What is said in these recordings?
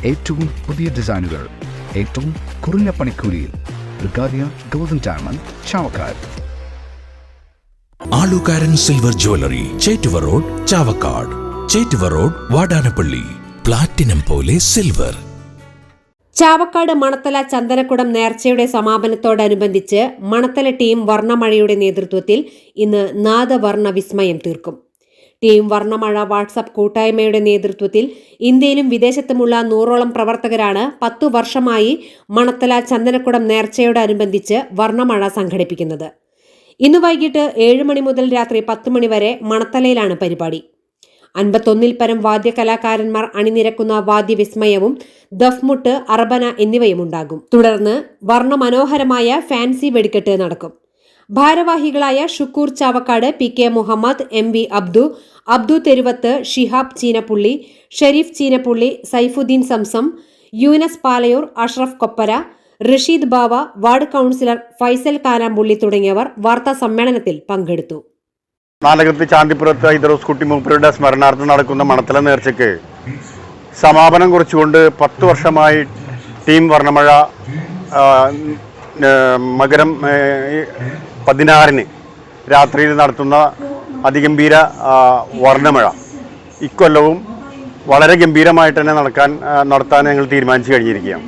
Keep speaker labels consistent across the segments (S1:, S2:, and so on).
S1: ഏറ്റവും പുതിയ ഡിസൈനുകൾ ഏറ്റവും കുറഞ്ഞ പണിക്കൂലിയിൽ Brigadia golden diamond Chavakkad.
S2: Alukkaran silver jewellery, Chettuva road, Chavakkad. Chettuva road, Vadanappally. Platinum പോലെ സിൽവർ.
S3: ചാവക്കാട് മണത്തല ചന്ദനക്കുടം നേർച്ചയുടെ സമാപനത്തോടനുബന്ധിച്ച് മണത്തല ടീം വർണ്ണമഴയുടെ നേതൃത്വത്തിൽ ഇന്ന് നാദവർണ്ണ വിസ്മയം തീർക്കും. ടീം വർണ്ണമഴ വാട്സാപ്പ് കൂട്ടായ്മയുടെ നേതൃത്വത്തിൽ ഇന്ത്യയിലും വിദേശത്തുമുള്ള 100ഓളം പ്രവർത്തകരാണ് 10 വർഷമായി മണത്തല ചന്ദനക്കുടം നേർച്ചയോടനുബന്ധിച്ച് വർണ്ണമഴ സംഘടിപ്പിക്കുന്നത്. ഇന്ന് വൈകിട്ട് 7 മണി മുതൽ രാത്രി 10 മണി വരെ മണത്തലയിലാണ് പരിപാടി. 51 പരം വാദ്യകലാകാരന്മാർ അണിനിരക്കുന്ന വാദ്യവിസ്മയവും ദഫ്മുട്ട്, അറബന എന്നിവയും ഉണ്ടാകും. തുടർന്ന് വർണ്ണമനോഹരമായ ഫാൻസി വെടിക്കെട്ട് നടക്കും. ഭാരവാഹികളായ ഷുക്കൂർ ചാവക്കാട്, PK മുഹമ്മദ്, MV അബ്ദു തെരുവത്ത്, ഷിഹാബ് ചീനപ്പുള്ളി, ഷെരീഫ് ചീനപ്പുള്ളി, സൈഫുദ്ദീൻ സംസം, യൂനസ് പാലയൂർ, അഷ്റഫ് കൊപ്പര, റഷീദ് ബാവ, വാർഡ് കൗൺസിലർ ഫൈസൽ കാനാമ്പുള്ളി തുടങ്ങിയവർ വാർത്താ സമ്മേളനത്തിൽ പങ്കെടുത്തു.
S4: നാലകത്ത് ചാന്തിപ്പുറത്ത് ഐദറൂസ് കുട്ടി മൂപ്പരുടെ സ്മരണാർത്ഥം നടക്കുന്ന മണത്തല നേർച്ചയ്ക്ക് സമാപനം കുറിച്ചുകൊണ്ട് 10 വർഷമായി ടീം വർണ്ണമഴ മകരം 16-ന് രാത്രിയിൽ നടത്തുന്ന അതിഗംഭീര വർണ്ണമഴ ഇക്കൊല്ലവും വളരെ ഗംഭീരമായിട്ട് തന്നെ നടത്താൻ ഞങ്ങൾ തീരുമാനിച്ചു കഴിഞ്ഞിരിക്കുകയാണ്.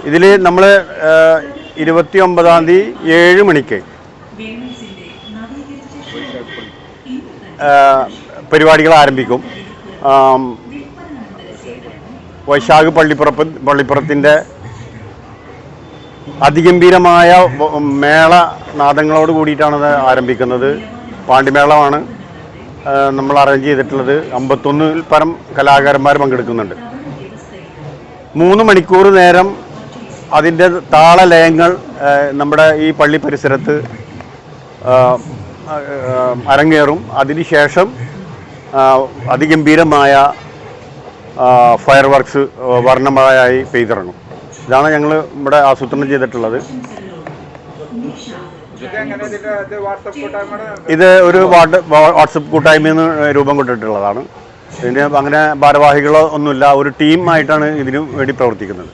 S4: ഇതിൽ നമ്മൾ 29-ാം തീയതി 7 മണിക്ക് പരിപാടികൾ ആരംഭിക്കും. വൈശാഖ് പള്ളിപ്പുറത്തിൻ്റെ അതിഗംഭീരമായ മേള നാദങ്ങളോട് കൂടിയിട്ടാണ് അത് ആരംഭിക്കുന്നത്. പാണ്ടിമേളമാണ് നമ്മൾ അറേഞ്ച് ചെയ്തിട്ടുള്ളത്. 51 പരം കലാകാരന്മാർ പങ്കെടുക്കുന്നുണ്ട്. 3 മണിക്കൂർ നേരം അതിൻ്റെ താളലയങ്ങൾ നമ്മുടെ ഈ പള്ളി പരിസരത്ത് അരങ്ങേറും. അതിനുശേഷം അതിഗംഭീരമായ ഫയർ വർക്ക്സ് വർണ്ണമഴയായി പെയ്തിറങ്ങും. ഇതാണ് ഞങ്ങൾ ഇവിടെ ആസൂത്രണം ചെയ്തിട്ടുള്ളത്. ഇത് ഒരു വാട്സപ്പ് കൂട്ടായ്മയിൽ നിന്ന് രൂപം കൊണ്ടിട്ടുള്ളതാണ്. ഇതിന് അങ്ങനെ ഭാരവാഹികളോ ഒന്നുമില്ല, ഒരു ടീമായിട്ടാണ് ഇതിനു വേണ്ടി പ്രവർത്തിക്കുന്നത്.